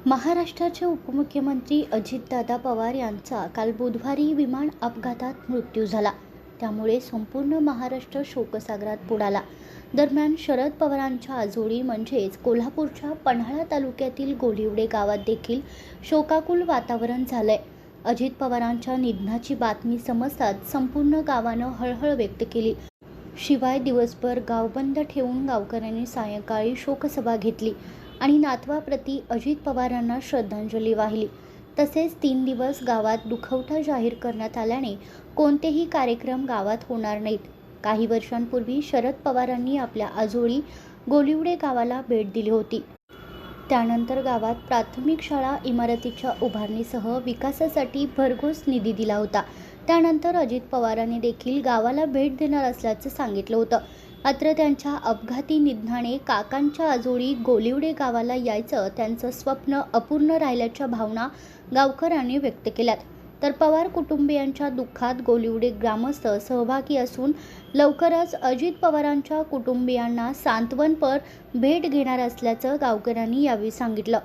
महाराष्ट्राचे उपमुख्यमंत्री अजितदादा पवार यांचा काल बुधवारी विमान अपघातात मृत्यू झाला. त्यामुळे संपूर्ण महाराष्ट्र शोकसागरात बुडाला. दरम्यान शरद पवारांच्या आजोळी म्हणजेच कोल्हापूरच्या पन्हाळा तालुक्यातील गोलिवडे गावात देखील शोकाकुल वातावरण झालंय. अजित पवारांच्या निधनाची बातमी समजताच संपूर्ण गावानं हळहळ व्यक्त केली. शिवाय दिवसभर गाव बंद ठेवून गावकऱ्यांनी सायंकाळी शोकसभा घेतली आणि नातवाप्रती अजित पवारांना श्रद्धांजली वाहिली. तसेच 3 दिवस गावात दुखवटा जाहीर करण्यात आल्याने कोणतेही कार्यक्रम गावात होणार नाहीत. काही वर्षांपूर्वी शरद पवारांनी आपल्या आजोळी गोलिवडे गावाला भेट दिली होती. त्यानंतर गावात प्राथमिक शाळा इमारतीच्या उभारणीसह विकासासाठी भरघोस निधी दिला होता. त्यानंतर अजित पवारांनी देखील गावाला भेट देणार असल्याचं सांगितलं होतं. मात्र त्यांच्या अपघाती निधनाने काकांच्या आजोळी गोलिवडे गावाला यायचं त्यांचं स्वप्न अपूर्ण राहिल्याच्या भावना गावकऱ्यांनी व्यक्त केल्यात. तर पवार कुटुंबियांच्या दुःखात गोलिवडे ग्रामस्थ सहभागी असून लवकरच अजित पवारांच्या कुटुंबियांना सांत्वनपर भेट घेणार असल्याचं गावकऱ्यांनी यावेळी सांगितलं.